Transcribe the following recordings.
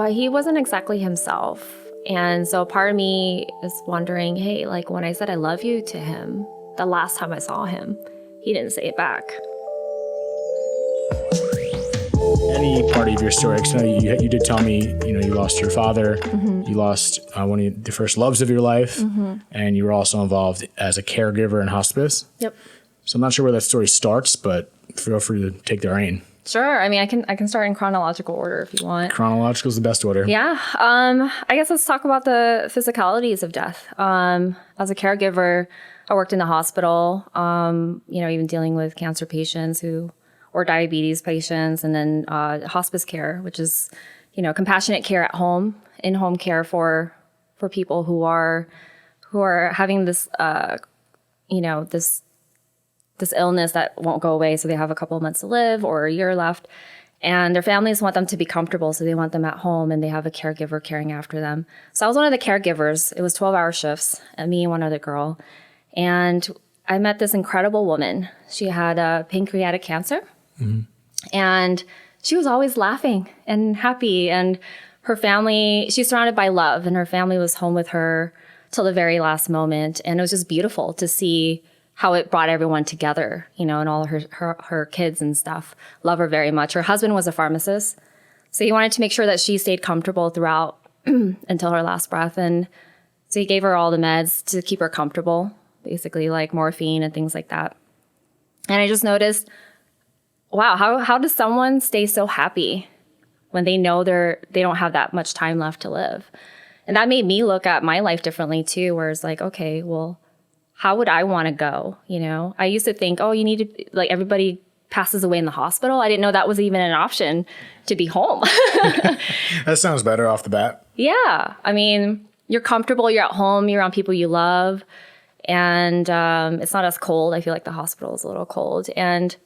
but he wasn't exactly himself. And so part of me is wondering, hey, like when I said I love you to him, the last time I saw him, he didn't say it back. Any part of your story, because you did tell me, you lost your father, you lost one of the first loves of your life, and you were also involved as a caregiver in hospice. Yep. So I'm not sure where that story starts, but feel free to take the reign. Sure. I mean, I can start in chronological order if you want. Chronological is the best order. Yeah. I guess let's talk about the physicalities of death. As a caregiver, I worked in the hospital, even dealing with cancer patients or diabetes patients, and then hospice care, which is, compassionate care at home, in-home care for people who are having this, this illness that won't go away. So they have a couple of months to live or a year left, and their families want them to be comfortable. So they want them at home, and they have a caregiver caring after them. So I was one of the caregivers. It was 12-hour shifts, and me and one other girl. And I met this incredible woman. She had pancreatic cancer, and she was always laughing and happy. And her family, she's surrounded by love, and her family was home with her till the very last moment. And it was just beautiful to see how it brought everyone together, and all her kids and stuff love her very much. Her husband was a pharmacist, so he wanted to make sure that she stayed comfortable throughout until her last breath. And so he gave her all the meds to keep her comfortable, basically like morphine and things like that. And I just noticed, wow, how does someone stay so happy when they know they don't have that much time left to live? And that made me look at my life differently too, where it's like, okay, well, how would I want to go? I used to think, you need to, like, everybody passes away in the hospital. I didn't know that was even an option, to be home. That sounds better off the bat. Yeah. I mean, you're comfortable, you're at home, you're around people you love, and it's not as cold. I feel like the hospital is a little cold. And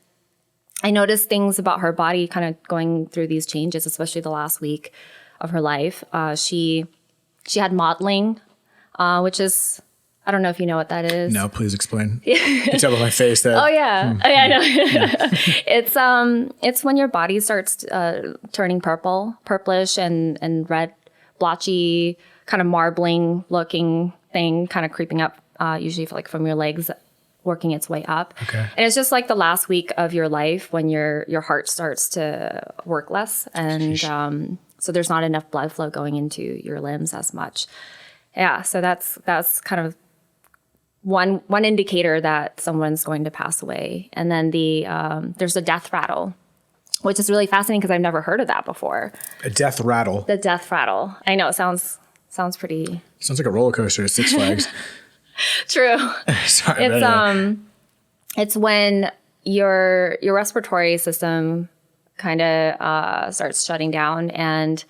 I noticed things about her body kind of going through these changes, especially the last week of her life. She had mottling, which is, I don't know if you know what that is. No, please explain. You can tell by my face that. Oh yeah, I know. It's when your body starts turning purplish and red, blotchy, kind of marbling looking thing, kind of creeping up, usually from your legs, working its way up. Okay. And it's just like the last week of your life when your heart starts to work less, and so there's not enough blood flow going into your limbs as much. Yeah, so that's kind of one indicator that someone's going to pass away. And then there's a death rattle, which is really fascinating because I've never heard of that before. A death rattle. The death rattle. I know, it sounds pretty. Sounds like a roller coaster at Six Flags. True. Sorry. It's when your respiratory system kind of starts shutting down, and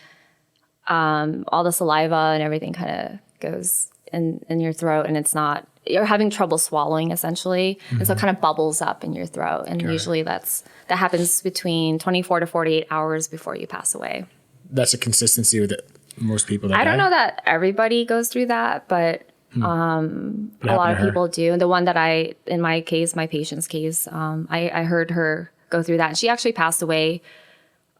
all the saliva and everything kind of goes in your throat, and you're having trouble swallowing essentially. And so it kind of bubbles up in your throat. And usually that happens between 24 to 48 hours before you pass away. That's a consistency with most people that I don't die? know that everybody goes through that, but a lot of people do. The one that in my case, my patient's case, I heard her go through that. And she actually passed away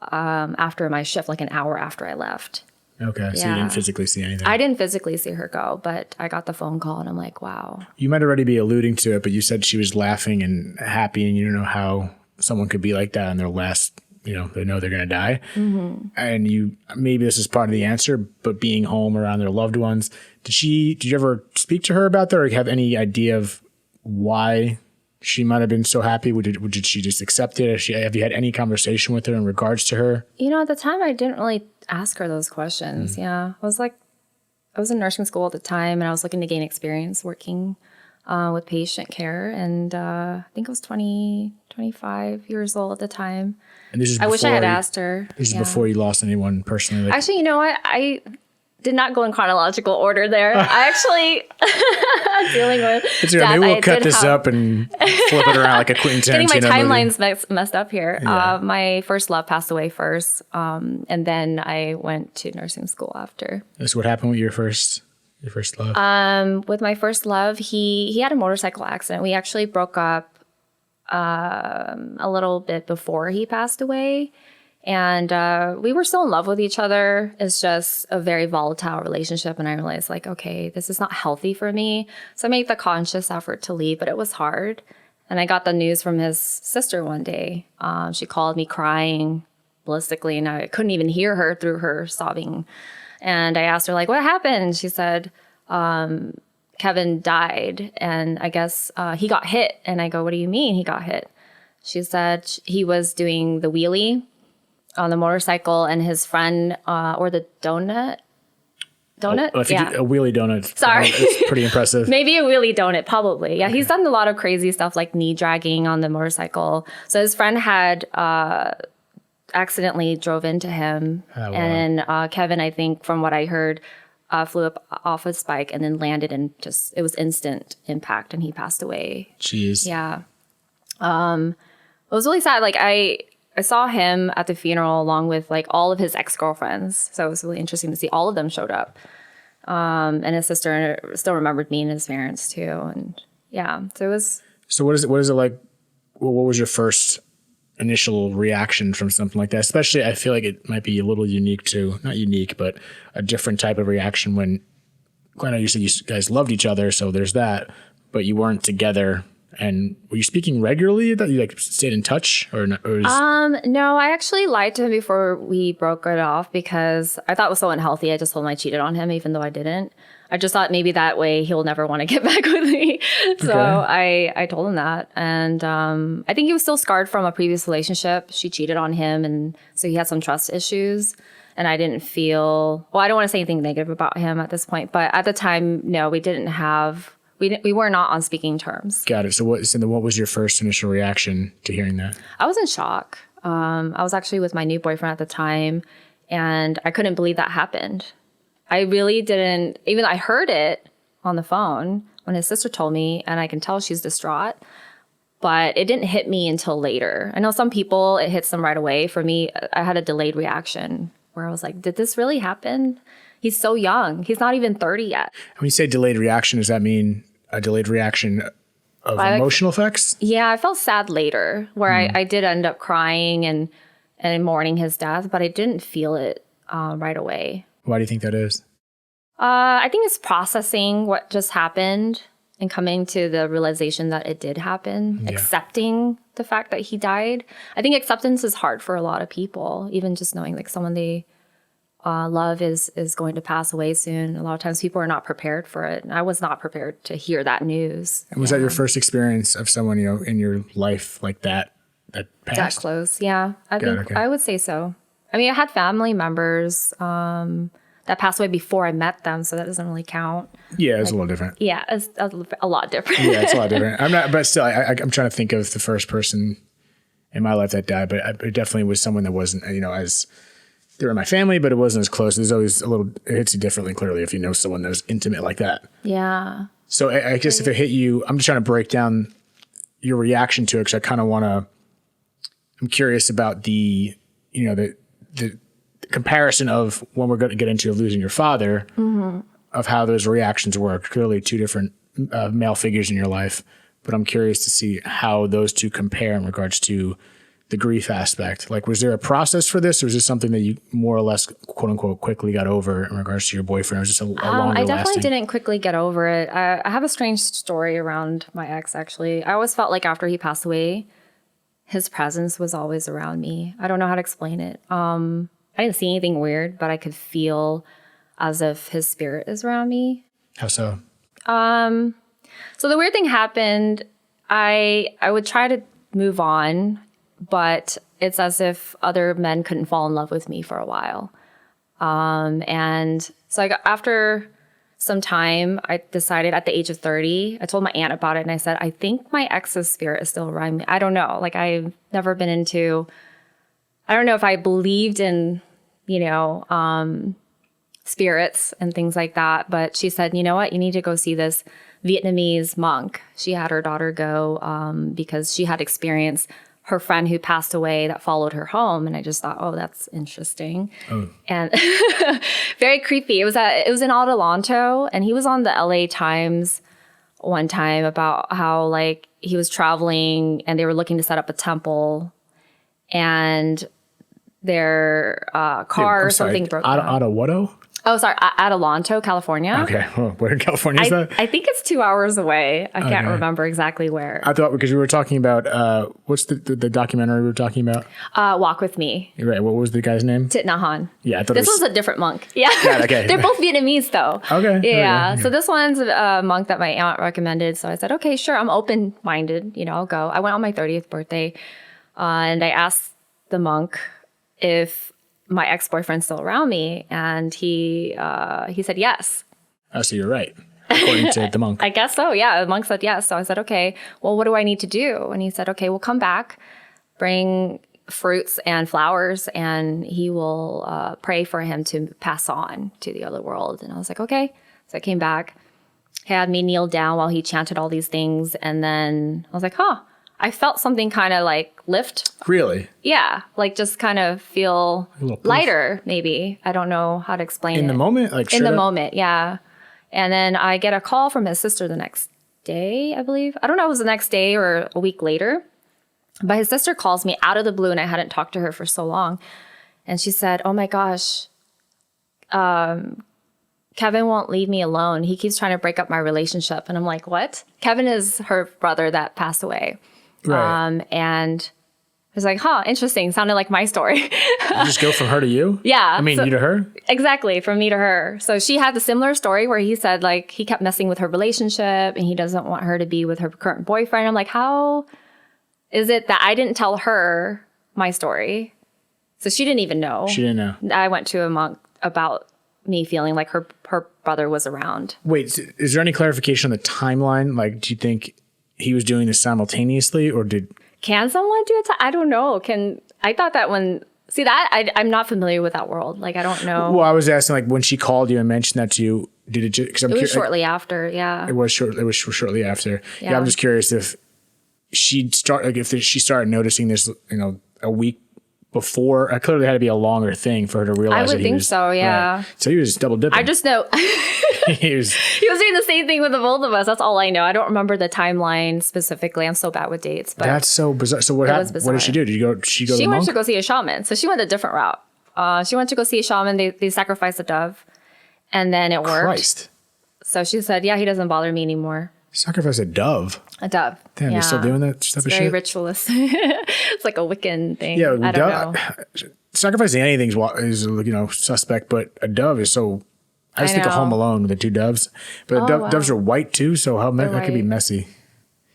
after my shift, like an hour after I left. Okay, so you didn't physically see anything. I didn't physically see her go, but I got the phone call, and I'm like, wow. You might already be alluding to it, but you said she was laughing and happy, and you don't know how someone could be like that on their last, they know they're going to die. And maybe this is part of the answer, but being home around their loved ones, did you ever speak to her about that, or have any idea of why she might have been so happy? Did she just accept it? Have you had any conversation with her in regards to her? At the time, I didn't really ask her those questions. Yeah. I was in nursing school at the time, and I was looking to gain experience working with patient care. And I think I was 25 years old at the time. And this is I wish I had asked her. This is before you lost anyone personally. Actually, you know what? I did not go in chronological order there. I actually dealing with death. Maybe we'll cut this up and flip it around like a Quentin Tarantino Getting my movie. timelines messed up here. Yeah. My first love passed away first, and then I went to nursing school after. So what happened with your first love? With my first love, he had a motorcycle accident. We actually broke up a little bit before he passed away. And we were still in love with each other. It's just a very volatile relationship. And I realized, like, okay, this is not healthy for me. So I made the conscious effort to leave, but it was hard. And I got the news from his sister one day. She called me crying ballistically, and I couldn't even hear her through her sobbing. And I asked her, like, what happened? She said, Kevin died, and I guess he got hit. And I go, what do you mean he got hit? She said he was doing the wheelie on the motorcycle, and his friend, or the donut? Oh, I think a wheelie donut. Sorry. It's pretty impressive. Maybe a wheelie donut, probably. Yeah, he's done a lot of crazy stuff like knee dragging on the motorcycle. So his friend had accidentally drove into him. Oh, wow. And Kevin, I think, from what I heard, flew up off his bike and then landed, and just, it was instant impact, and he passed away. Jeez. Yeah. It was really sad. Like, I saw him at the funeral along with like all of his ex-girlfriends. So it was really interesting to see all of them showed up. And his sister still remembered me and his parents too. And yeah, so it was. So what is it like? What was your first initial reaction from something like that? Especially, I feel like it might be a little unique to, not unique, but a different type of reaction when, I know you said you guys loved each other, so there's that, but you weren't together. And were you speaking regularly, that you like stayed in touch or not? No, I actually lied to him before we broke it off because I thought it was so unhealthy. I just told him I cheated on him, even though I didn't. I just thought maybe that way he'll never want to get back with me. So okay. I told him that. And I think he was still scarred from a previous relationship. She cheated on him, and so he had some trust issues. And I didn't feel, well, I don't want to say anything negative about him at this point, but at the time, no, we didn't have, we were not on speaking terms. Got it. So what was your first initial reaction to hearing that? I was in shock. I was actually with my new boyfriend at the time, and I couldn't believe that happened. I really didn't, even I heard it on the phone when his sister told me, and I can tell she's distraught, but it didn't hit me until later. I know some people, it hits them right away. For me, I had a delayed reaction where I was like, did this really happen? He's so young. He's not even 30 yet. When you say delayed reaction, does that mean a delayed reaction of emotional effects? Yeah, I felt sad later, where I did end up crying and mourning his death, but I didn't feel it right away. Why do you think that is? I think it's processing what just happened and coming to the realization that it did happen, accepting the fact that he died. I think acceptance is hard for a lot of people, even just knowing like someone they love is going to pass away soon. A lot of times people are not prepared for it. And I was not prepared to hear that news. And was that your first experience of someone, in your life like that passed? That close, yeah. I would say so. I mean, I had family members that passed away before I met them, so that doesn't really count. Yeah, it's a little different. Yeah, it's a lot different. Yeah, it's a lot different. But still, I'm trying to think of the first person in my life that died, but it definitely was someone that wasn't, as they were in my family, but it wasn't as close. There's always it hits you differently, clearly, if you know someone that was intimate like that. Yeah. So I guess if it hit you, I'm just trying to break down your reaction to it, because I kind of I'm curious about the comparison of when we're going to get into losing your father, of how those reactions work. Clearly two different male figures in your life, but I'm curious to see how those two compare in regards to the grief aspect. Like, was there a process for this, or was this something that you more or less, quote unquote, quickly got over in regards to your boyfriend? Or was this a longer lasting? I definitely didn't quickly get over it. I have a strange story around my ex, actually. I always felt like after he passed away, his presence was always around me. I don't know how to explain it. I didn't see anything weird, but I could feel as if his spirit is around me. How so? So the weird thing happened. I would try to move on, but it's as if other men couldn't fall in love with me for a while. And so after some time, I decided at the age of 30, I told my aunt about it, and I said, I think my ex's spirit is still around me. I don't know. Like, I've never been into, I don't know if I believed in, spirits and things like that. But she said, you know what? You need to go see this Vietnamese monk. She had her daughter go because she had experienced her friend who passed away that followed her home. And I just thought, oh, that's interesting. Oh. And very creepy. It was in Adelanto, and he was on the LA Times one time about how like he was traveling and they were looking to set up a temple, and their car or something broke down. Ottawa? Oh, sorry, Adelanto, California. Okay. Well, where in California is that? I think it's 2 hours away. I can't remember exactly where. I thought because we were talking about what's the documentary we were talking about? Walk With Me. Right. What was the guy's name? Thich Nhat Hanh. Yeah, I thought this was a different monk. Yeah. Okay. They're both Vietnamese though. Okay. Yeah. So this one's a monk that my aunt recommended. So I said, okay, sure. I'm open-minded. I'll go. I went on my 30th birthday, and I asked the monk if my ex-boyfriend's still around me, and he said yes. Oh, so you're right, according to the monk. I guess so, yeah. The monk said yes. So I said, okay, well, what do I need to do? And he said, okay, we'll come back, bring fruits and flowers, and he will pray for him to pass on to the other world. And I was like, okay. So I came back, had me kneel down while he chanted all these things, and then I was like, I felt something kind of like lift. Really? Yeah, like just kind of feel lighter, maybe. I don't know how to explain it. In the moment? In the moment, yeah. And then I get a call from his sister the next day, I believe. I don't know if it was the next day or a week later. But his sister calls me out of the blue, and I hadn't talked to her for so long. And she said, oh my gosh, Kevin won't leave me alone. He keeps trying to break up my relationship. And I'm like, what? Kevin is her brother that passed away. Right. And I was like, interesting. Sounded like my story. You just go from her to you? Yeah. I mean, you to her? Exactly. From me to her. So she had the similar story where he said like he kept messing with her relationship and he doesn't want her to be with her current boyfriend. I'm like, how is it that I didn't tell her my story? So she didn't even know. She didn't know. I went to a monk about me feeling like her brother was around. Wait, is there any clarification on the timeline? Like, do you think he was doing this simultaneously, or can someone do it? I don't know. I thought that I'm not familiar with that world. Like, I don't know. Well, I was asking, like, when she called you and mentioned that to you, did it just, it was shortly after. Yeah. It was shortly after. Yeah. I'm just curious if she started noticing this, a week before. It clearly had to be a longer thing for her to realize. I would think so. Yeah. Right. So he was double dipping. I just know he was doing the same thing with the both of us. That's all I know. I don't remember the timeline specifically. I'm so bad with dates. But that's so bizarre. So what happened? What did she do? Did she go? She went to go see a shaman. So she went a different route. She went to go see a shaman. They sacrificed a dove, and then it worked. Christ. So she said, "Yeah, he doesn't bother me anymore." Sacrifice a dove. A dove. Damn, they're still doing that stuff. It's very ritualist. It's like a Wiccan thing. Yeah, I don't know. Sacrificing anything is suspect, but a dove is so. I just think of Home Alone with the two doves, but doves are white too, so that could be messy.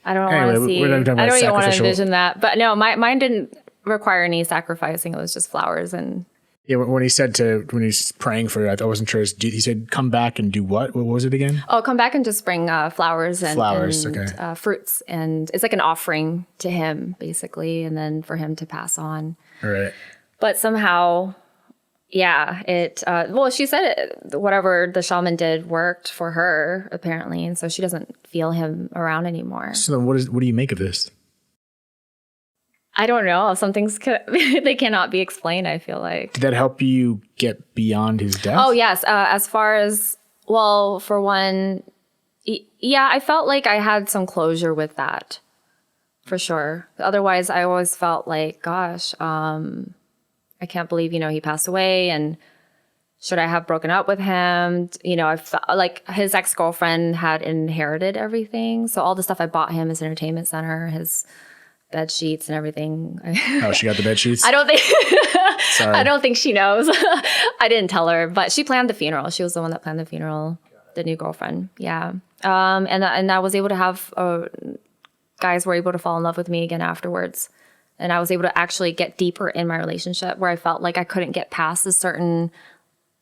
I don't want to see. I don't even want to envision that. But no, mine didn't require any sacrificing. It was just flowers and. Yeah, when he's praying for you, I wasn't sure. He said, "Come back and do what? What was it again?" Oh, come back and just bring flowers and okay. Fruits, and it's like an offering to him, basically, and then for him to pass on. All right. But somehow, yeah, it. She said whatever the shaman did worked for her apparently, and so she doesn't feel him around anymore. So then, what do you make of this? I don't know. Some things they cannot be explained, I feel like. Did that help you get beyond his death? Oh, yes. As far as, for one, yeah, I felt like I had some closure with that, for sure. Otherwise, I always felt like, gosh, I can't believe, he passed away, and should I have broken up with him? I felt like his ex-girlfriend had inherited everything. So all the stuff I bought him, his entertainment center, his bed sheets and everything. Oh, she got the bed sheets? I don't think I don't think she knows. I didn't tell her, but she planned the funeral. She was the one that planned the funeral, the new girlfriend. Yeah. And I was able to have guys were able to fall in love with me again afterwards. And I was able to actually get deeper in my relationship where I felt like I couldn't get past a certain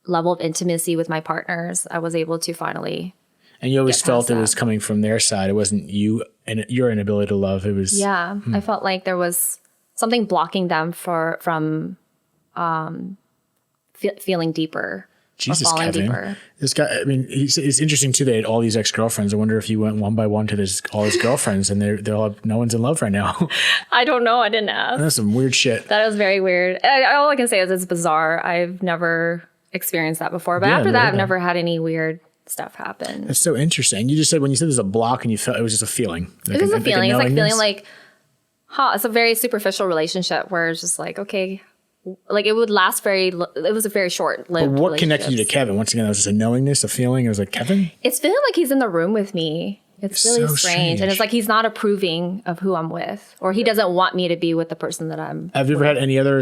level of intimacy with my partners. I was able to finally. And you always felt it was coming from their side. It wasn't you and your inability to love. It was. Yeah. I felt like there was something blocking them from feeling deeper. Jesus, Kevin. Deeper. This guy, I mean, it's interesting too that he had all these ex-girlfriends. I wonder if he went one by one to all his girlfriends and they're all, no one's in love right now. I don't know. I didn't ask. That's some weird shit. That was very weird. All I can say is it's bizarre. I've never experienced that before. But after that, I've never had any weird stuff happen. That's so interesting. You just said when you said there's a block and you felt it was just a feeling. It was a feeling. It's like feeling like, it's a very superficial relationship where it's just like, okay, like it would last it was a very short-lived But what connected you to relationships. Kevin? Once again, that was just a knowingness, a feeling. It was like, Kevin? It's feeling like he's in the room with me. It's really So strange. And it's like he's not approving of who I'm with, or he doesn't want me to be with the person that I'm Have you with. ever had any other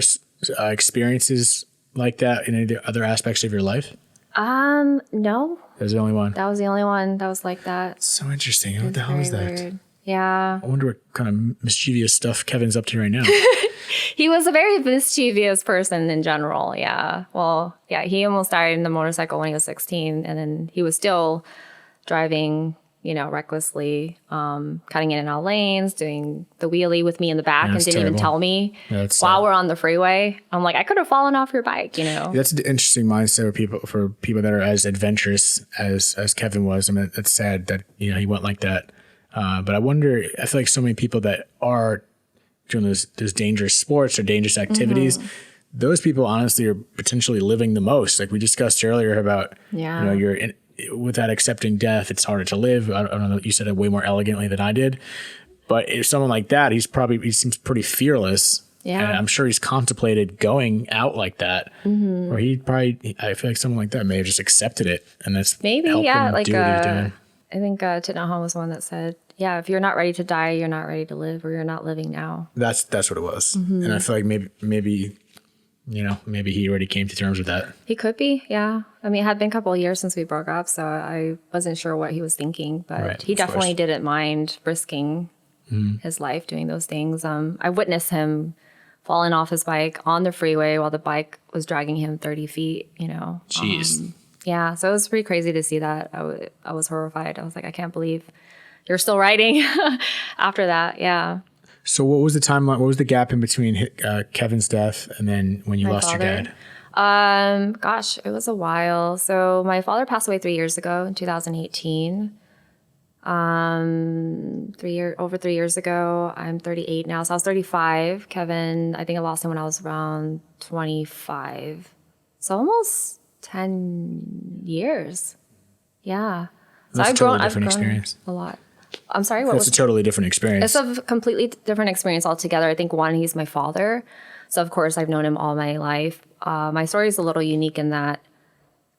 experiences like that in any of the other aspects of your life? No. That was the only one. That was the only one that was like that. So interesting. What the hell is that? Weird. Yeah. I wonder what kind of mischievous stuff Kevin's up to right now. He was a very mischievous person in general. Yeah. Well, yeah, he almost died in the motorcycle when he was 16, and then he was still driving, recklessly, cutting in and out lanes, doing the wheelie with me in the back, and didn't even tell me while we're on the freeway. I'm like, I could have fallen off your bike, That's an interesting mindset for people that are as adventurous as Kevin was. I mean, it's sad that, he went like that. But I wonder, I feel like so many people that are doing those dangerous sports or dangerous activities, those people honestly are potentially living the most. Like we discussed earlier about, without accepting death, it's harder to live. I don't know, you said it way more elegantly than I did. But if someone like that, he seems pretty fearless. Yeah. And I'm sure he's contemplated going out like that. Mm-hmm. Or I feel like someone like that may have just accepted it. And that's maybe, helped him do what he's doing. I think Thich Nhat Hanh was the one that said, if you're not ready to die, you're not ready to live, or you're not living now. That's what it was. Mm-hmm. And I feel like maybe he already came to terms with that. He could be, yeah. I mean, it had been a couple of years since we broke up, so I wasn't sure what he was thinking, but he definitely didn't mind risking his life doing those things. I witnessed him falling off his bike on the freeway while the bike was dragging him 30 feet, Jeez. Yeah, so it was pretty crazy to see that. I was horrified. I was like, I can't believe you're still riding after that, yeah. So what was the timeline? What was the gap in between Kevin's death and then when you lost your dad? Gosh, it was a while. So my father passed away 3 years ago in 2018. Over 3 years ago. I'm 38 now, so I was 35. Kevin, I think I lost him when I was around 25. So almost 10 years. Yeah. So That's a totally different experience. A lot. I'm sorry, It's a totally different experience. It's a completely different experience altogether. I think one, he's my father. So of course I've known him all my life. My story is a little unique in that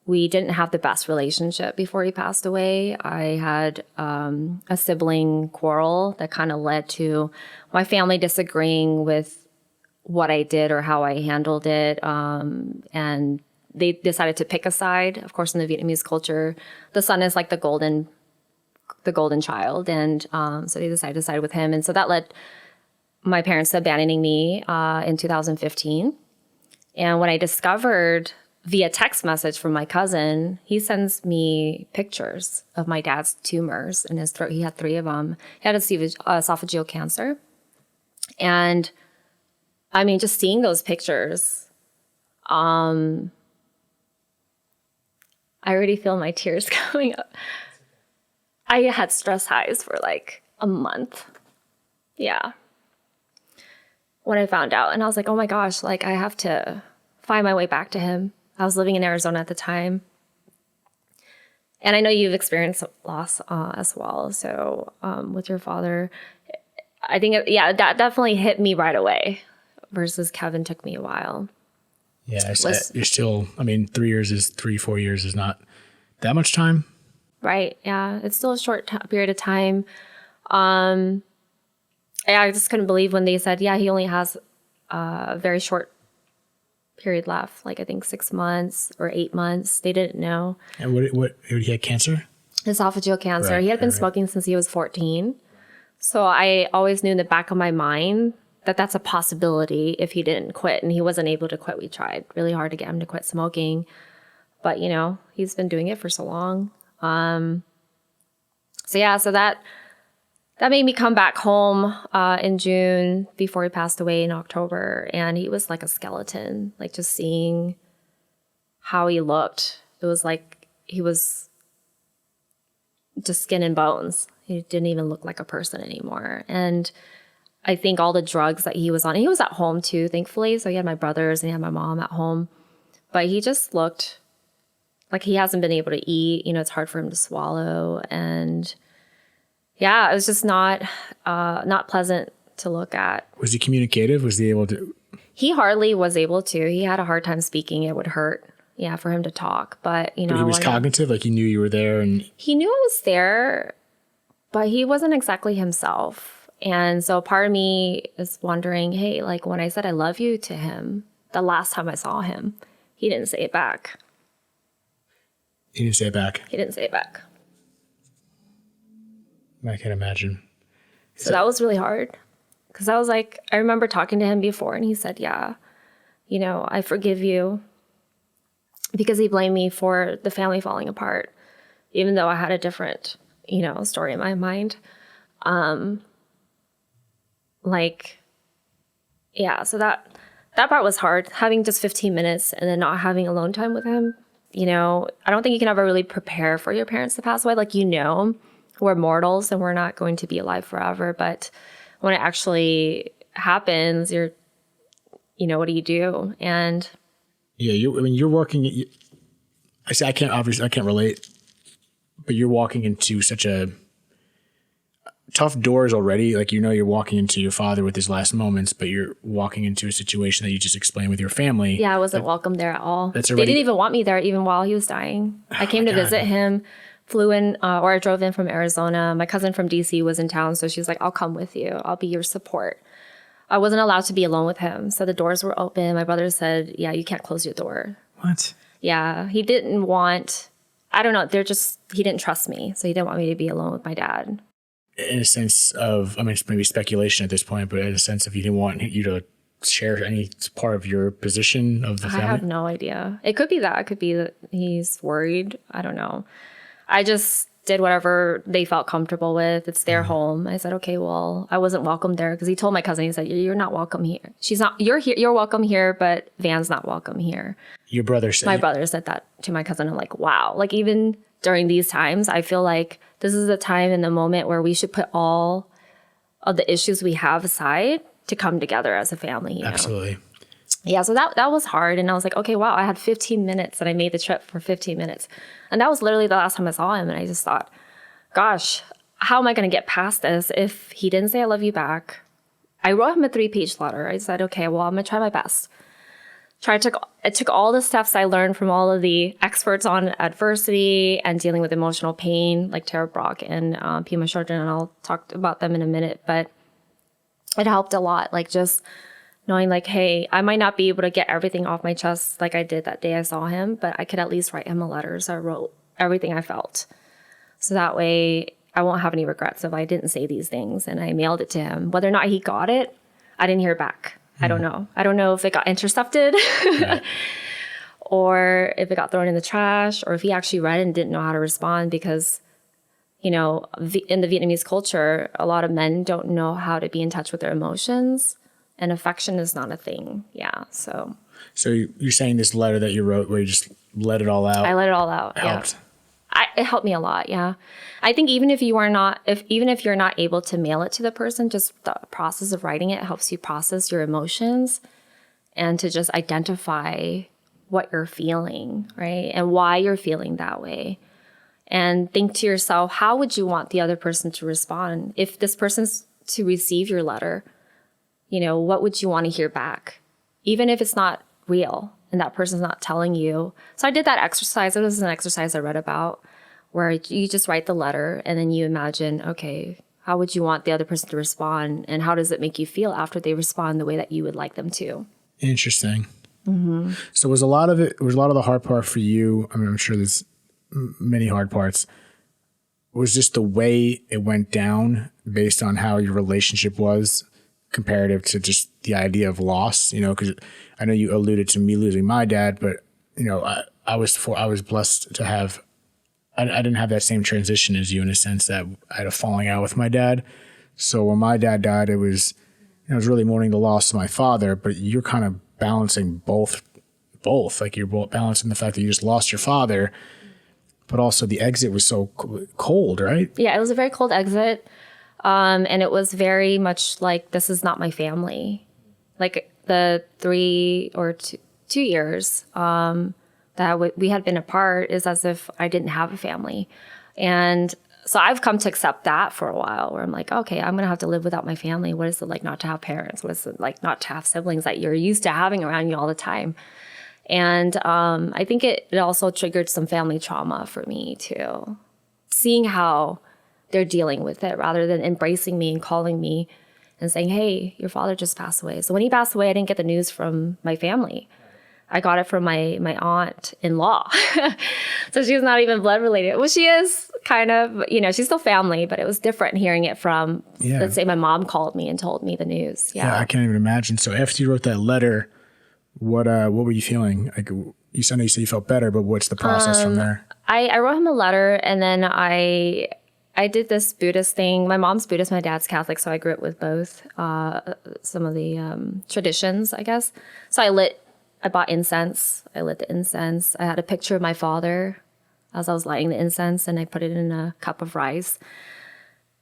we didn't have the best relationship before he passed away. I had a sibling quarrel that kind of led to my family disagreeing with what I did or how I handled it. And they decided to pick a side. Of course, in the Vietnamese culture, the son is like the golden child. And so they decided to side with him. And so that led my parents to abandoning me in 2015. And when I discovered via text message from my cousin, he sends me pictures of my dad's tumors in his throat. He had 3 of them. He had esophageal cancer. And I mean, just seeing those pictures, I already feel my tears coming up. I had stress highs for like a month. Yeah. When I found out, and I was like, oh my gosh, like I have to find my way back to him. I was living in Arizona at the time. And I know you've experienced loss as well. So with your father, I think, that definitely hit me right away versus Kevin took me a while. Yeah, you're still, 3 years 4 years is not that much time. Right. Yeah. It's still a short period of time. I just couldn't believe when they said, he only has a very short period left, like I think 6 months or 8 months. They didn't know. And what he had cancer? Esophageal cancer. Right, he had been smoking since he was 14. So I always knew in the back of my mind that that's a possibility if he didn't quit, and he wasn't able to quit. We tried really hard to get him to quit smoking, but he's been doing it for so long. So that made me come back home in June before he passed away in October. And he was like a skeleton, like just seeing how he looked. It was like he was just skin and bones. He didn't even look like a person anymore. And I think all the drugs that he was on, and he was at home too, thankfully. So he had my brothers and he had my mom at home. But he just looked like he hasn't been able to eat. It's hard for him to swallow. And yeah, it was just not pleasant to look at. Was he communicative? Was he able to He hardly was able to. He had a hard time speaking. It would hurt, for him to talk. But, But he was cognitive, like he knew you were there, and he knew I was there, but he wasn't exactly himself. And so part of me is wondering, hey, like when I said I love you to him, the last time I saw him, he didn't say it back. He didn't say it back. He didn't say it back. I can imagine. So that was really hard. Because I was like, I remember talking to him before and he said, yeah, I forgive you. Because he blamed me for the family falling apart, even though I had a different, story in my mind. So that part was hard. Having just 15 minutes and then not having alone time with him. I don't think you can ever really prepare for your parents to pass away. Like, we're mortals and we're not going to be alive forever. But when it actually happens, what do you do? And yeah, you're working. I can't relate, but you're walking into such a tough doors already. Like, you're walking into your father with his last moments, but you're walking into a situation that you just explained with your family. Yeah, I wasn't welcome there at all. They didn't even want me there even while he was dying. I came to visit him, flew in, or I drove in from Arizona. My cousin from DC was in town, so she was like, I'll come with you. I'll be your support. I wasn't allowed to be alone with him. So the doors were open. My brother said, yeah, you can't close your door. What? Yeah, he didn't want, I don't know, he didn't trust me. So he didn't want me to be alone with my dad. In a sense of, it's maybe speculation at this point, but in a sense of he didn't want you to share any part of your position of the family? I have no idea. It could be that. It could be that he's worried. I don't know. I just did whatever they felt comfortable with. It's their home. I said, okay, well, I wasn't welcome there because he told my cousin, he said, you're not welcome here. You're here. You're welcome here, but Van's not welcome here. Your brother said. My brother said that to my cousin. I'm like, wow. Like, even during these times, I feel like this is the time in the moment where we should put all of the issues we have aside to come together as a family. Absolutely. Yeah, so that was hard. And I was like, okay, wow, I had 15 minutes and I made the trip for 15 minutes. And that was literally the last time I saw him. And I just thought, gosh, how am I going to get past this if he didn't say I love you back? I wrote him a 3-page letter. I said, okay, well, I'm going to try my best. I took all the steps I learned from all of the experts on adversity and dealing with emotional pain, like Tara Brock and Pima Chardin, and I'll talk about them in a minute. But it helped a lot, like just knowing like, hey, I might not be able to get everything off my chest like I did that day I saw him, but I could at least write him a letter. So I wrote everything I felt. So that way I won't have any regrets if I didn't say these things. And I mailed it to him. Whether or not he got it, I didn't hear back. I don't know. I don't know if it got intercepted or if it got thrown in the trash or if he actually read it and didn't know how to respond because, in the Vietnamese culture, a lot of men don't know how to be in touch with their emotions. And affection is not a thing. Yeah. So you're saying this letter that you wrote where you just let it all out? I let it all out. Helped. Yeah. It helped me a lot. Yeah. I think even if you're not able to mail it to the person, just the process of writing it helps you process your emotions and to just identify what you're feeling, right? And why you're feeling that way. And think to yourself, how would you want the other person to respond? If this person's to receive your letter, what would you want to hear back? Even if it's not real and that person's not telling you. So I did that exercise. It was an exercise I read about where you just write the letter and then you imagine, okay, how would you want the other person to respond? And how does it make you feel after they respond the way that you would like them to? Interesting. Mm-hmm. So was a lot of the hard part for you? I'm sure there's many hard parts. Was just the way it went down based on how your relationship was comparative to just the idea of loss, because I know you alluded to me losing my dad, but I was blessed to have, I didn't have that same transition as you in a sense that I had a falling out with my dad. So when my dad died, I was really mourning the loss of my father, but you're kind of balancing both, like you're both balancing the fact that you just lost your father, but also the exit was so cold, right? Yeah, it was a very cold exit. And it was very much like, this is not my family. Like the 3 or 2 years that we had been apart is as if I didn't have a family. And So I've come to accept that for a while, where I'm like, okay, I'm going to have to live without my family. What is it like not to have parents? What is it like not to have siblings that you're used to having around you all the time? And I think it also triggered some family trauma for me too. Seeing how they're dealing with it rather than embracing me and calling me and saying, hey, your father just passed away. So when he passed away, I didn't get the news from my family. I got it from my aunt-in-law. So she's not even blood related. Well, she is kind of, she's still family, but it was different hearing it from, let's say my mom called me and told me the news. Yeah, I can't even imagine. So after you wrote that letter, what were you feeling? Like you said you felt better, but what's the process from there? I wrote him a letter, and then I did this Buddhist thing. My mom's Buddhist, my dad's Catholic, so I grew up with both some of the traditions, I guess. So I bought incense. I lit the incense. I had a picture of my father as I was lighting the incense, and I put it in a cup of rice.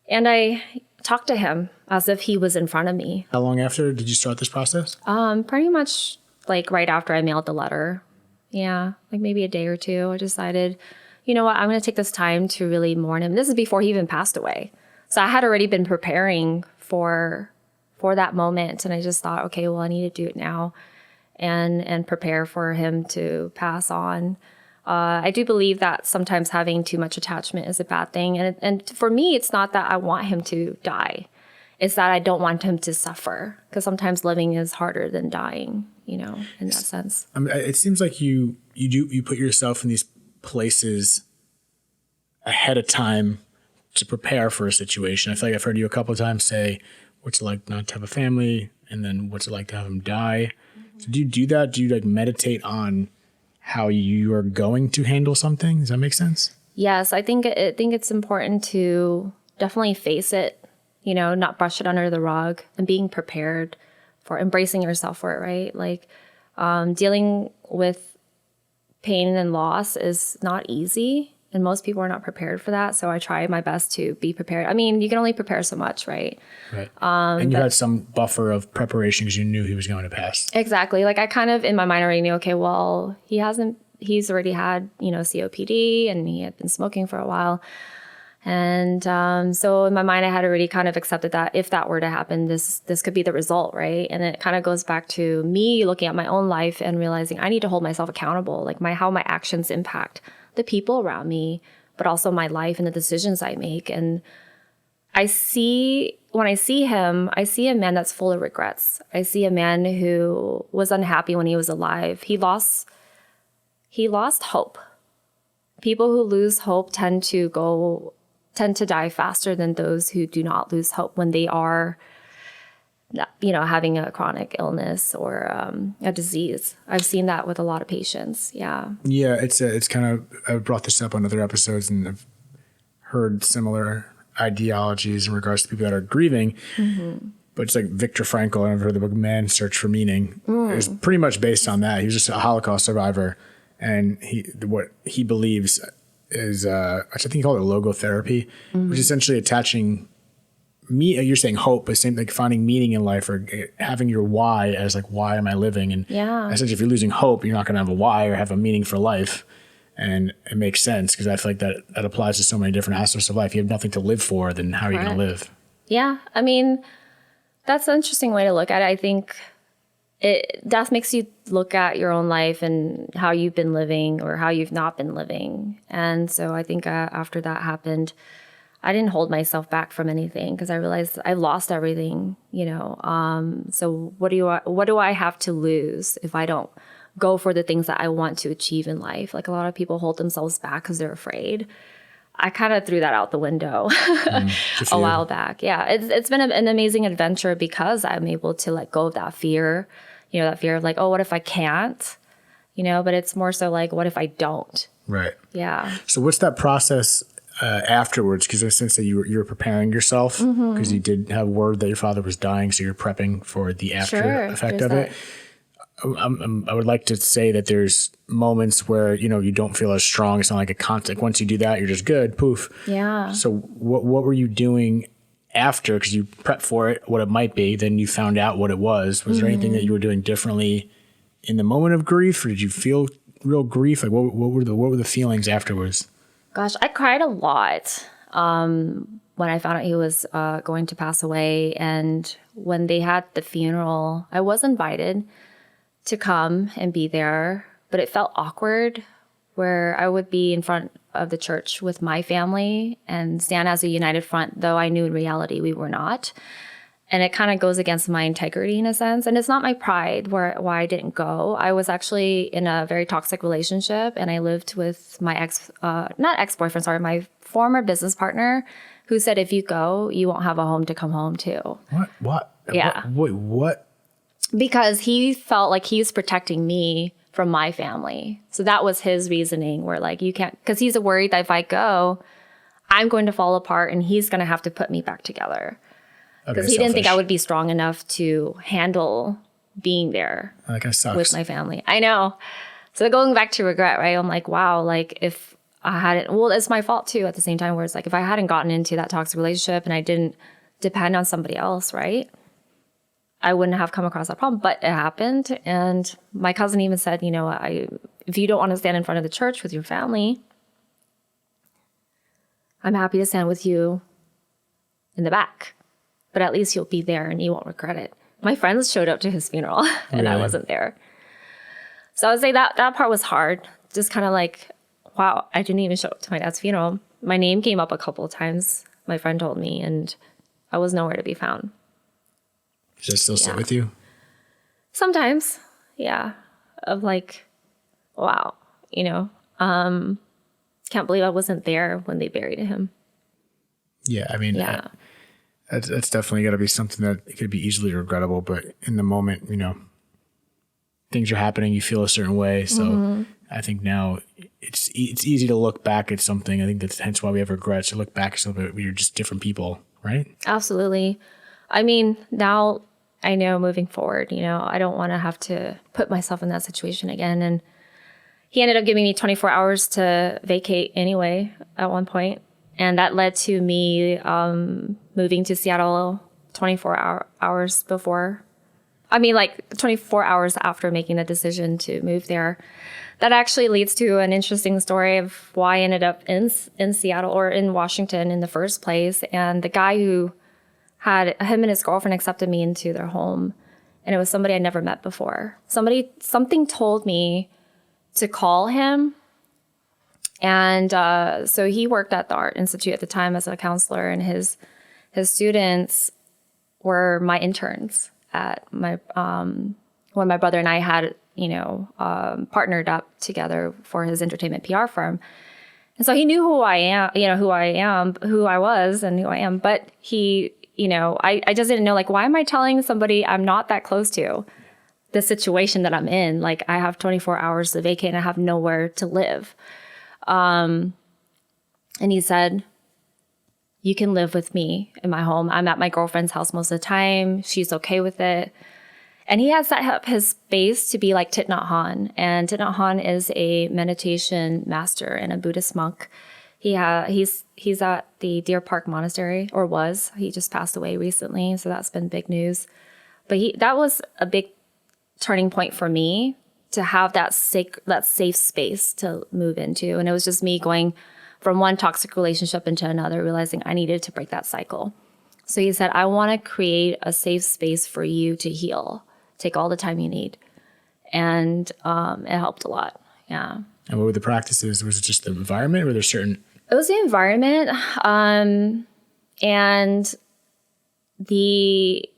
And I talked to him as if he was in front of me. How long after did you start this process? Pretty much like right after I mailed the letter. Yeah, like maybe a day or two. I decided, you know what, I'm going to take this time to really mourn him. This is before he even passed away. So I had already been preparing for that moment. And I just thought, okay, well, I need to do it now and prepare for him to pass on. I do believe that sometimes having too much attachment is a bad thing. And for me, it's not that I want him to die. It's that I don't want him to suffer, because sometimes living is harder than dying, in that sense. I mean, it seems like you put yourself in these places ahead of time to prepare for a situation. I feel like I've heard you a couple of times say, what's it like not to have a family? And then what's it like to have him die? Mm-hmm. So do you do that? Do you like meditate on how you are going to handle something? Does that make sense? Yes, I think it's important to definitely face it, not brush it under the rug, and being prepared for embracing yourself for it, right? Like dealing with pain and loss is not easy, and most people are not prepared for that. So I try my best to be prepared. I mean, you can only prepare so much, right? Right. And you had some buffer of preparation because you knew he was going to pass. Exactly. Like I kind of in my mind already knew, okay, well, he's already had, COPD, and he had been smoking for a while. And so in my mind, I had already kind of accepted that if that were to happen, this could be the result, right? And it kind of goes back to me looking at my own life and realizing I need to hold myself accountable, like how my actions impact the people around me, but also my life and the decisions I make. And when I see him, I see a man that's full of regrets. I see a man who was unhappy when he was alive. He lost hope. People who lose hope tend to die faster than those who do not lose hope when they are, having a chronic illness or a disease. I've seen that with a lot of patients. Yeah. Yeah. It's kind of, I've brought this up on other episodes, and I've heard similar ideologies in regards to people that are grieving. Mm-hmm. But it's like Viktor Frankl, I've heard the book Man's Search for Meaning. It's pretty much based on that. He was just a Holocaust survivor, and what he believes is, I think he called it logotherapy, which is essentially attaching you're saying hope, but same like finding meaning in life, or having your why as like, why am I living? And essentially, if you're losing hope, you're not going to have a why or have a meaning for life. And it makes sense, because I feel like that applies to so many different aspects of life. You have nothing to live for, then how are you going to live? Yeah. I mean, that's an interesting way to look at it. I think death makes you look at your own life and how you've been living or how you've not been living. And so I think after that happened, I didn't hold myself back from anything, because I realized I've lost everything, so what do I have to lose if I don't go for the things that I want to achieve in life? Like a lot of people hold themselves back because they're afraid. I kind of threw that out the window a while back. Yeah, it's been an amazing adventure, because I'm able to let go of that fear, that fear of like, oh, what if I can't, but it's more so like, what if I don't? Right. Yeah. So what's that process afterwards? Because I sense that you were preparing yourself, because you did have word that your father was dying, so you're prepping for the after effect of it. I would like to say that there's moments where, you don't feel as strong. It's not like a constant. Once you do that, you're just good. Poof. Yeah. So what were you doing after? Because you prepped for it, what it might be. Then you found out what it was. Was there anything that you were doing differently in the moment of grief, or did you feel real grief? Like what were the feelings afterwards? Gosh, I cried a lot. when I found out he was going to pass away. And when they had the funeral, I was invited to come and be there, but it felt awkward where I would be in front of the church with my family and stand as a united front, though I knew in reality we were not. And it kind of goes against my integrity in a sense. And it's not my pride why I didn't go. I was actually in a very toxic relationship, and I lived with my my former business partner, who said, if you go, you won't have a home to come home to. What? Yeah. Wait, what? Because he felt like he was protecting me from my family. So that was his reasoning, where like, you can't, because he's worried that if I go, I'm going to fall apart and he's going to have to put me back together. Because he didn't think I would be strong enough to handle being there That kind of sucks. with my family. I know. So going back to regret, right? I'm like, wow, like if I hadn't, well, it's my fault too at the same time, where it's like, if I hadn't gotten into that toxic relationship and I didn't depend on somebody else, right? I wouldn't have come across that problem, but it happened. And my cousin even said, you know, if you don't want to stand in front of the church with your family, I'm happy to stand with you in the back. But at least you'll be there and you won't regret it. My friends showed up to his funeral and Really? I wasn't there. So I would say that part was hard. Just kind of like, wow, I didn't even show up to my dad's funeral. My name came up a couple of times, my friend told me, and I was nowhere to be found. Does that still sit with you? Sometimes, yeah. Of like, wow, you know, can't believe I wasn't there when they buried him. Yeah, I mean, Yeah. That's definitely got to be something that it could be easily regrettable, but in the moment, you know, things are happening, you feel a certain way. So I think now it's easy to look back at something. I think that's hence why we have regrets, to look back at something. We're just different people, right? Absolutely. I mean, now I know moving forward, you know, I don't want to have to put myself in that situation again. And he ended up giving me 24 hours to vacate anyway at one point. And that led to me moving to Seattle 24 hours before. I mean, like 24 hours after making the decision to move there. That actually leads to an interesting story of why I ended up in Seattle or in Washington in the first place. And the guy who had him and his girlfriend accepted me into their home. And it was somebody I'd never met before. Something told me to call him. And so he worked at the Art Institute at the time as a counselor, and his students were my interns at my when my brother and I had, you know, partnered up together for his entertainment PR firm. And so he knew who I am, you know, who I was and who I am. But he, you know, I just didn't know, like, why am I telling somebody I'm not that close to the situation that I'm in? Like, I have 24 hours to vacate and I have nowhere to live. And he said, you can live with me in my home. I'm at my girlfriend's house most of the time. She's okay with it. And he has set up his space to be like Thich Nhat Hanh. And Thich Nhat Hanh is a meditation master and a Buddhist monk. He's at the Deer Park Monastery, or was. He just passed away recently, so that's been big news. But that was a big turning point for me, to have that safe space to move into. And it was just me going from one toxic relationship into another, realizing I needed to break that cycle. So he said, I want to create a safe space for you to heal. Take all the time you need. And it helped a lot. Yeah. And what were the practices? Was it just the environment, or were there certain? It was the environment, and the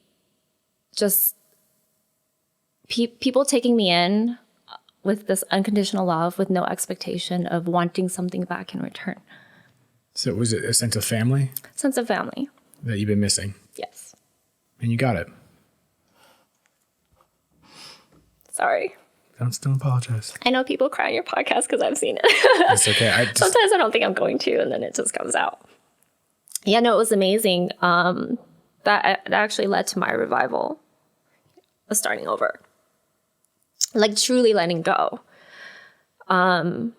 just people taking me in with this unconditional love, with no expectation of wanting something back in return. So was it a sense of family? Sense of family. That you've been missing? Yes. And you got it. Sorry. Don't apologize. I know people cry on your podcast because I've seen it. It's okay. Sometimes I don't think I'm going to, and then it just comes out. Yeah, no, it was amazing. That actually led to my revival of starting over. Like truly letting go. His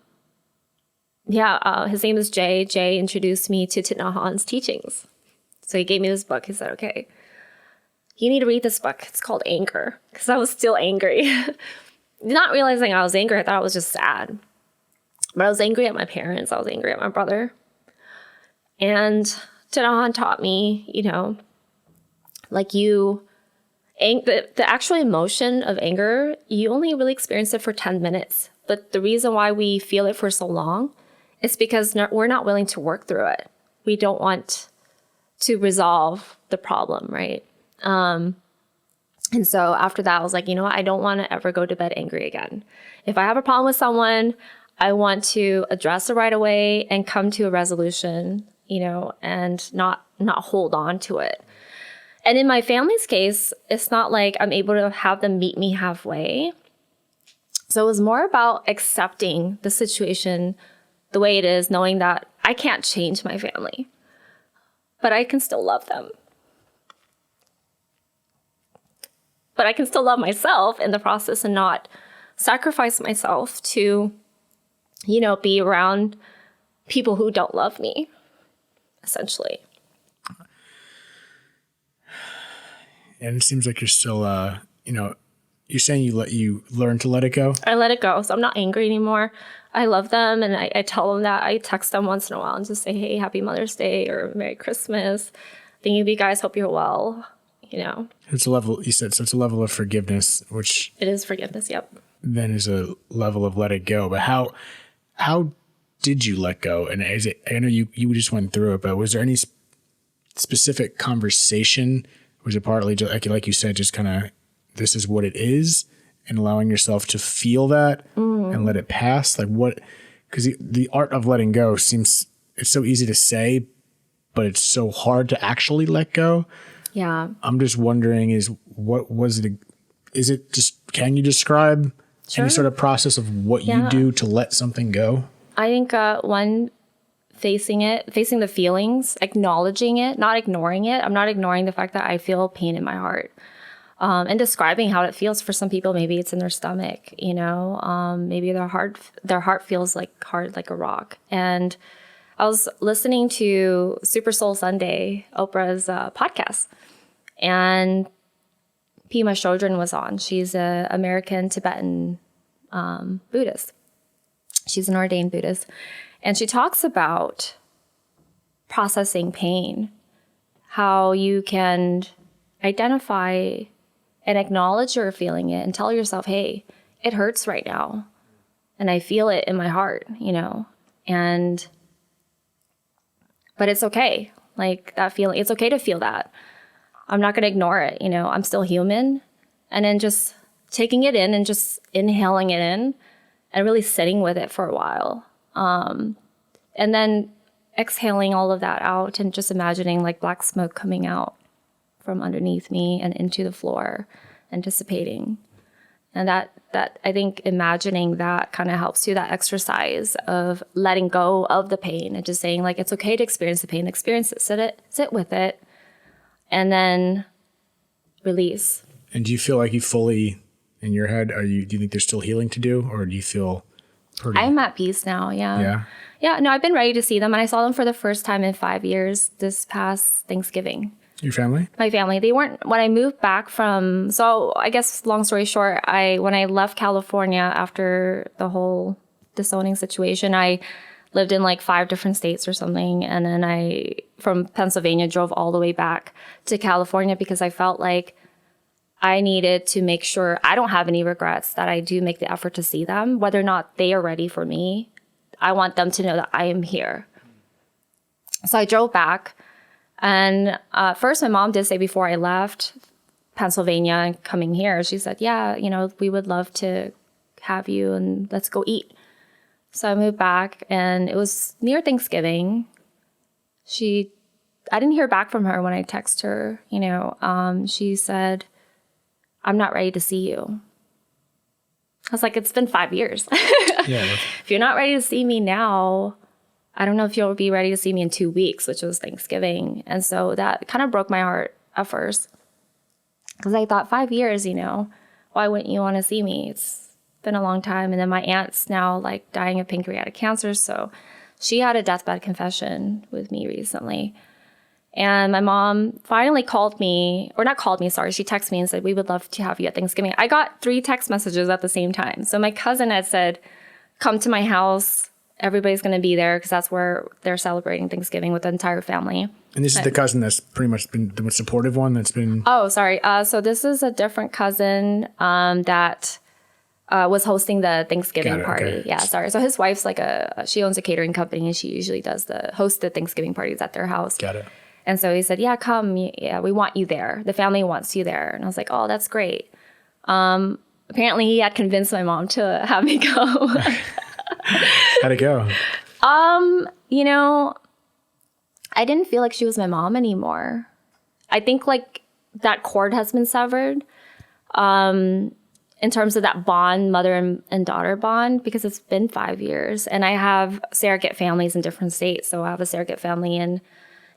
name is Jay. Jay introduced me to Thich Nhat Hanh's teachings. So he gave me this book. He said, okay, you need to read this book. It's called Anger, because I was still angry. Not realizing I was angry, I thought I was just sad. But I was angry at my parents. I was angry at my brother. And Tanahan taught me, like the actual emotion of anger, you only really experience it for 10 minutes. But the reason why we feel it for so long is because we're not willing to work through it. We don't want to resolve the problem, right? And so after that, I was like, what? I don't want to ever go to bed angry again. If I have a problem with someone, I want to address it right away and come to a resolution, and not hold on to it. And in my family's case, it's not like I'm able to have them meet me halfway. So it was more about accepting the situation the way it is, knowing that I can't change my family, but I can still love them. But I can still love myself in the process and not sacrifice myself to, be around people who don't love me, essentially. And it seems like you're still, you're saying you learn to let it go? I let it go. So I'm not angry anymore. I love them. And I tell them that. I text them once in a while and just say, hey, happy Mother's Day or Merry Christmas. Thinking of you guys. Hope you're well. It's a level, you said, so it's a level of forgiveness, which it is forgiveness. Yep. Then is a level of let it go. But how did you let go? And I know you just went through it, but was there any specific conversation? Was it partly just, like you said, just kind of, this is what it is, and allowing yourself to feel that and let it pass? Like what, because the art of letting go seems, it's so easy to say, but it's so hard to actually let go. Yeah. I'm just wondering what was it? Is it just, can you describe any sort of process of what you do to let something go? I think one, facing the feelings, acknowledging it, not ignoring it. I'm not ignoring the fact that I feel pain in my heart. And describing how it feels. For some people, maybe it's in their stomach, maybe their heart feels hard like a rock. And I was listening to Super Soul Sunday, Oprah's podcast, and Pema Chodron was on. She's an American Tibetan Buddhist. She's an ordained Buddhist. And she talks about processing pain, how you can identify and acknowledge you're feeling it and tell yourself, hey, it hurts right now. And I feel it in my heart, but it's okay. Like that feeling, it's okay to feel that. I'm not going to ignore it. I'm still human. And then just taking it in and just inhaling it in and really sitting with it for a while. And then exhaling all of that out and just imagining like black smoke coming out from underneath me and into the floor and dissipating. And that I think imagining that kind of helps you, that exercise of letting go of the pain and just saying like, it's okay to experience the pain, experience it, sit with it, and then release. And do you feel like you fully, in your head, do you think there's still healing to do, or do you feel pretty? I'm at peace now. Yeah. Yeah. Yeah. No, I've been ready to see them. And I saw them for the first time in 5 years this past Thanksgiving. Your family? My family. They weren't, when I moved back from, so I guess long story short, when I left California after the whole disowning situation, I lived in like 5 different states or something. And then from Pennsylvania, drove all the way back to California because I felt like I needed to make sure I don't have any regrets, that I do make the effort to see them, whether or not they are ready for me. I want them to know that I am here. So I drove back. And first, my mom did say before I left Pennsylvania and coming here, she said, yeah, we would love to have you and let's go eat. So I moved back and it was near Thanksgiving. I didn't hear back from her when I texted her. She said, I'm not ready to see you. I was like, it's been 5 years. Yeah. If you're not ready to see me now, I don't know if you'll be ready to see me in 2 weeks, which was Thanksgiving. And so that kind of broke my heart at first. Because I thought 5 years, why wouldn't you want to see me? It's been a long time. And then my aunt's now like dying of pancreatic cancer. So she had a deathbed confession with me recently. And my mom finally called me, or not called me, sorry. She texted me and said, we would love to have you at Thanksgiving. I got 3 text messages at the same time. So my cousin had said, come to my house everybody's going to be there because that's where they're celebrating Thanksgiving with the entire family. And this is the cousin that's pretty much been the most supportive one that's been... Oh, sorry. So this is a different cousin that was hosting the Thanksgiving party. Okay. Yeah, sorry. So his wife's like she owns a catering company, and she usually does host the Thanksgiving parties at their house. Got it. And so he said, yeah, come. Yeah, we want you there. The family wants you there. And I was like, oh, that's great. Apparently he had convinced my mom to have me go. How'd it go? You know, I didn't feel like she was my mom anymore. I think like that cord has been severed in terms of that bond, mother and daughter bond, because it's been 5 years. And I have surrogate families in different states. So I have a surrogate family in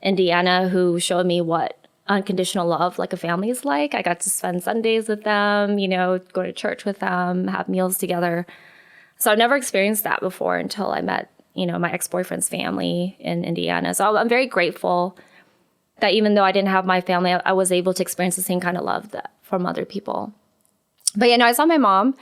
Indiana who showed me what unconditional love like a family is like. I got to spend Sundays with them, you know, go to church with them, have meals together. So I've never experienced that before until I met, you know, my ex-boyfriend's family in Indiana. So I'm very grateful that even though I didn't have my family, I was able to experience the same kind of love from other people. But I saw my mom.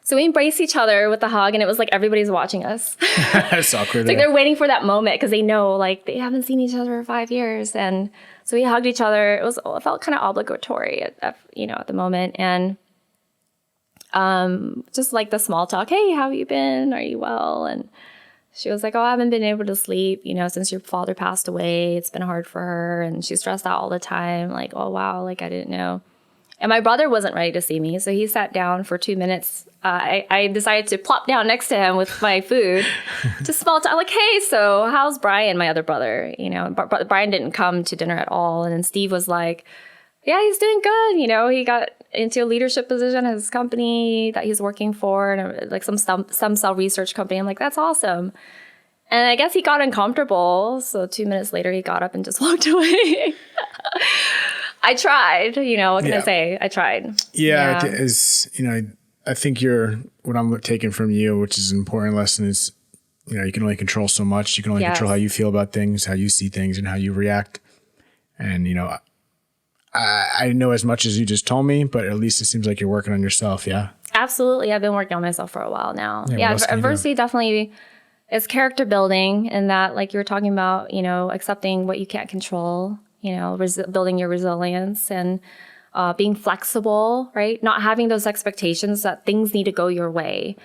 So we embraced each other with a hug, and it was like everybody's watching us. That's awkward. It's like they're waiting for that moment because they know like they haven't seen each other for 5 years. And so we hugged each other. It felt kind of obligatory at the moment. And just like the small talk, hey, how have you been? Are you well? And she was like, oh, I haven't been able to sleep, since your father passed away. It's been hard for her. And she's stressed out all the time. Like, oh, wow, like I didn't know. And my brother wasn't ready to see me. So he sat down for 2 minutes. I decided to plop down next to him with my food. Just small talk, like, hey, so how's Brian, my other brother? Brian didn't come to dinner at all. And then Steve was like, yeah, he's doing good. He got into a leadership position at his company that he's working for, and like some cell research company. I'm like, that's awesome. And I guess he got uncomfortable. So 2 minutes later, he got up and just walked away. I tried, what can I say? I tried. Yeah. I think what I'm taking from you, which is an important lesson, is, you can only control so much. You can only control how you feel about things, how you see things, and how you react. And, I know as much as you just told me, but at least it seems like you're working on yourself. Yeah. Absolutely. I've been working on myself for a while now. Yeah. Adversity definitely is character building, and that, like you were talking about, accepting what you can't control, building your resilience and being flexible, right? Not having those expectations that things need to go your way.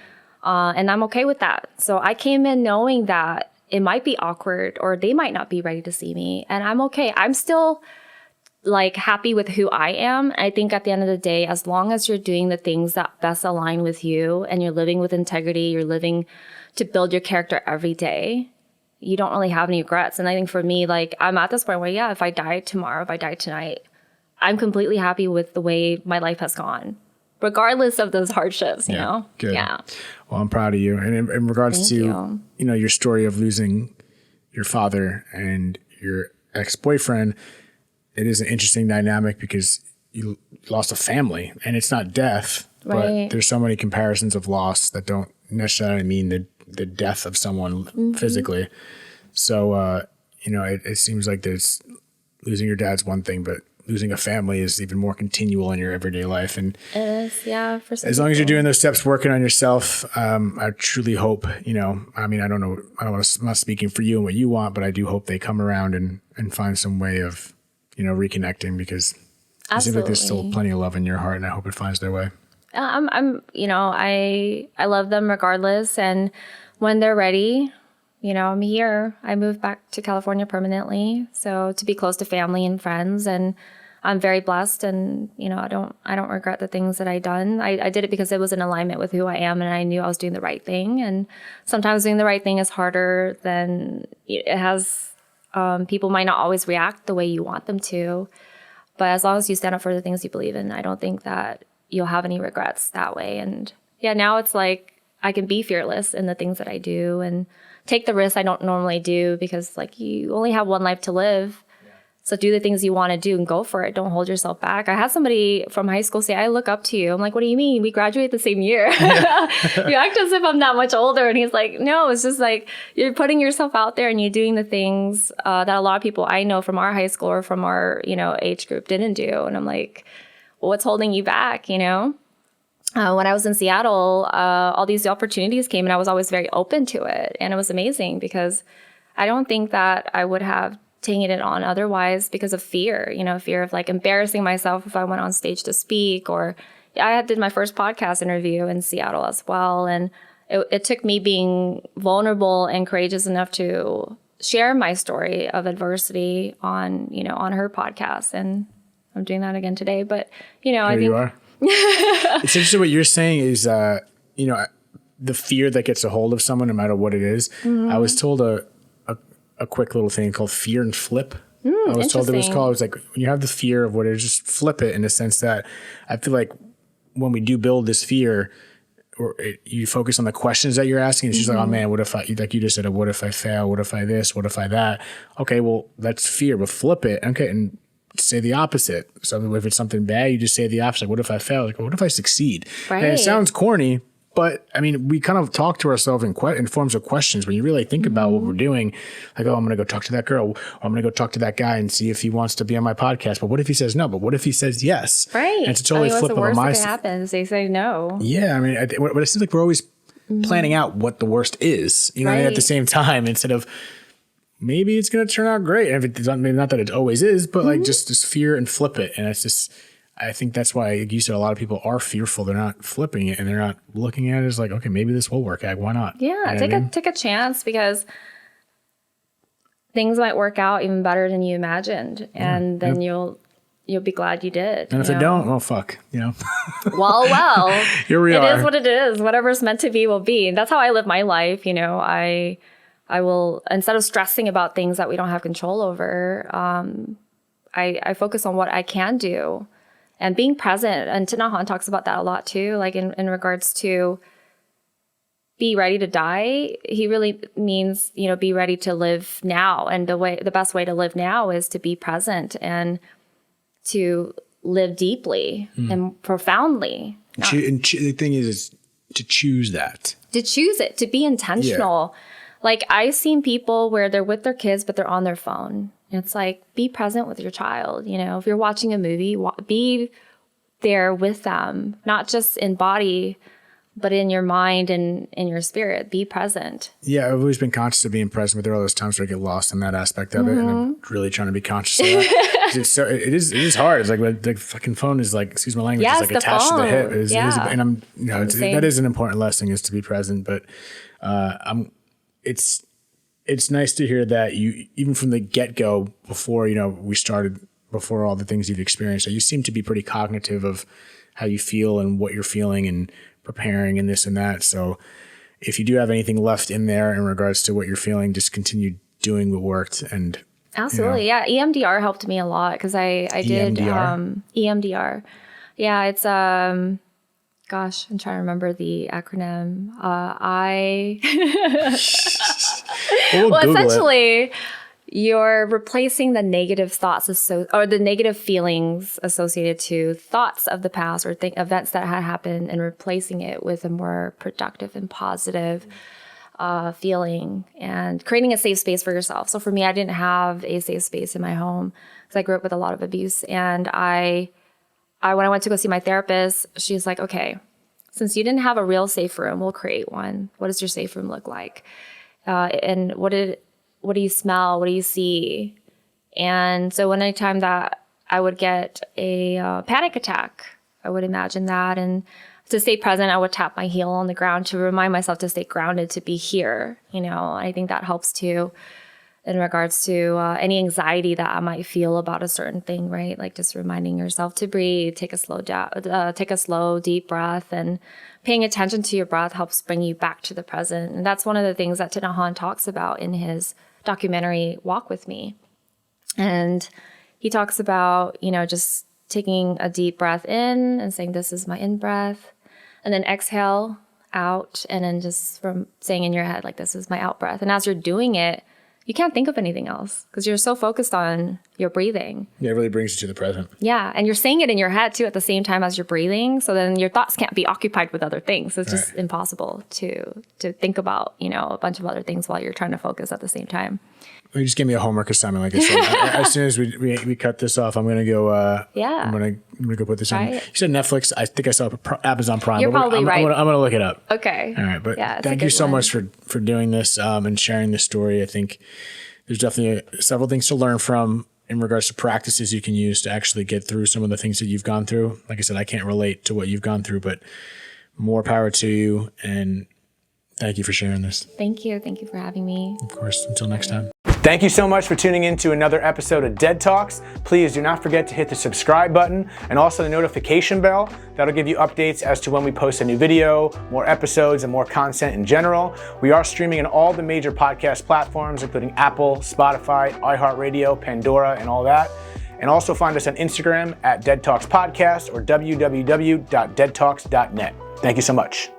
And I'm okay with that. So I came in knowing that it might be awkward or they might not be ready to see me. And I'm okay. I'm still happy with who I am. I think at the end of the day, as long as you're doing the things that best align with you and you're living with integrity, you're living to build your character every day, you don't really have any regrets. And I think for me, I'm at this point where, if I die tomorrow, if I die tonight, I'm completely happy with the way my life has gone, regardless of those hardships, you know? Good. Yeah. Well, I'm proud of you. And in regards to, your story of losing your father and your ex-boyfriend, it is an interesting dynamic because you lost a family, and it's not death, but there's so many comparisons of loss that don't necessarily mean the death of someone physically. So, it seems like there's losing your dad's one thing, but losing a family is even more continual in your everyday life. And it is, yeah. For some as long as you're doing those steps, working on yourself, I truly hope, I don't know, I'm not speaking for you and what you want, but I do hope they come around and find some way of, reconnecting, because it seems like there's still plenty of love in your heart, and I hope it finds their way. I love them regardless. And when they're ready, I'm here. I moved back to California permanently. So to be close to family and friends, and I'm very blessed. And, I don't regret the things that I done. I did it because it was in alignment with who I am, and I knew I was doing the right thing. And sometimes doing the right thing is harder than it has. People might not always react the way you want them to, but as long as you stand up for the things you believe in, I don't think that you'll have any regrets that way. And now it's like I can be fearless in the things that I do and take the risks I don't normally do, because you only have one life to live. So do the things you want to do and go for it. Don't hold yourself back. I had somebody from high school say, I look up to you. I'm like, what do you mean? We graduated the same year. You act as if I'm that much older. And he's like, no, it's just you're putting yourself out there and you're doing the things that a lot of people I know from our high school or from our, age group didn't do. And I'm like, well, what's holding you back, when I was in Seattle, all these opportunities came and I was always very open to it. And it was amazing because I don't think that I would have taken it on otherwise because of fear, fear of like embarrassing myself if I went on stage to speak. Or I did my first podcast interview in Seattle as well. And it took me being vulnerable and courageous enough to share my story of adversity on her podcast. And I'm doing that again today. But, I think you are. It's interesting what you're saying is, the fear that gets a hold of someone, no matter what it is. Mm-hmm. I was told a quick little thing called fear and flip. I was told it was called, it was like when you have the fear of what it is, just flip it in the sense that I feel like when we do build this fear, you focus on the questions that you're asking. It's just like, oh man, what if I, like you just said, what if I fail? What if I this? What if I that? Okay, well, that's fear, but flip it. Okay, and say the opposite. So if it's something bad, you just say the opposite. Like, what if I fail? Like, what if I succeed? Right. And it sounds corny, but I mean, we kind of talk to ourselves in forms of questions. When you really think about what we're doing, like, oh, I'm going to go talk to that girl, or I'm going to go talk to that guy and see if he wants to be on my podcast. But what if he says no? But what if he says yes? Right. And it's a totally what's flip the of a worst that mindset. can happen is they say no. Yeah, I mean, but it seems like we're always planning out what the worst is, and at the same time, instead of maybe it's going to turn out great. And if it's not that it always is, but like just fear and flip it. And it's just, I think that's why, like you said, a lot of people are fearful. They're not flipping it and they're not looking at it as like, okay, maybe this will work out. Why not? Yeah, take a chance because things might work out even better than you imagined, and then you'll be glad you did. And if they don't, well, fuck, Well, here we are. It is what it is. Whatever's meant to be will be. And that's how I live my life. I will, instead of stressing about things that we don't have control over, I focus on what I can do. And being present, and Thich Nhat Hanh talks about that a lot too, like in regards to be ready to die. He really means, be ready to live now. And the best way to live now is to be present and to live deeply and profoundly. And the thing is to choose that. To choose it, to be intentional. Yeah. Like I've seen people where they're with their kids, but they're on their phone. It's like, be present with your child. If you're watching a movie, be there with them, not just in body, but in your mind and in your spirit. Be present. Yeah, I've always been conscious of being present, but there are all those times where I get lost in that aspect of it, and I'm really trying to be conscious of that. It is hard. It's like the fucking phone is like, excuse my language, yes, it's like attached phone. To the hip. And I'm, that is an important lesson, is to be present. But it's nice to hear that you, even from the get-go, before we started, before all the things you've experienced, that you seem to be pretty cognitive of how you feel and what you're feeling and preparing and this and that. So if you do have anything left in there in regards to what you're feeling, just continue doing what worked. And absolutely. Yeah. EMDR helped me a lot because I did EMDR. Yeah. It's, gosh, I'm trying to remember the acronym. Essentially, you're replacing the negative thoughts or the negative feelings associated to thoughts of the past or events that had happened, and replacing it with a more productive and positive feeling, and creating a safe space for yourself. So for me, I didn't have a safe space in my home because I grew up with a lot of abuse. And I when I went to go see my therapist, she's like, okay, since you didn't have a real safe room, we'll create one. What does your safe room look like? And what do you smell? What do you see? And so anytime that I would get a panic attack, I would imagine that. And to stay present, I would tap my heel on the ground to remind myself to stay grounded, to be here. I think that helps too in regards to any anxiety that I might feel about a certain thing, right? Like just reminding yourself to breathe, take a slow, deep breath, and paying attention to your breath helps bring you back to the present. And that's one of the things that Thich Nhat Hanh talks about in his documentary, Walk With Me. And he talks about, just taking a deep breath in and saying, this is my in breath, and then exhale out, and then just from saying in your head, like, this is my out breath. And as you're doing it, you can't think of anything else because you're so focused on your breathing. Yeah, it really brings you to the present. Yeah. And you're saying it in your head too at the same time as you're breathing. So then your thoughts can't be occupied with other things. It's just impossible to think about, a bunch of other things while you're trying to focus at the same time. You just gave me a homework assignment, like I said. As soon as we cut this off, I'm gonna go. I'm gonna go put this in. You said Netflix. I think I saw Amazon Prime. You're probably right. I'm gonna look it up. Okay. All right, but thank you so much for doing this and sharing this story. I think there's definitely several things to learn from in regards to practices you can use to actually get through some of the things that you've gone through. Like I said, I can't relate to what you've gone through, but more power to you. And thank you for sharing this. Thank you. Thank you for having me. Of course. Until next time. Thank you so much for tuning in to another episode of Dead Talks. Please do not forget to hit the subscribe button and also the notification bell. That'll give you updates as to when we post a new video, more episodes, and more content in general. We are streaming on all the major podcast platforms, including Apple, Spotify, iHeartRadio, Pandora, and all that. And also find us on Instagram at Dead Talks Podcast or www.deadtalks.net. Thank you so much.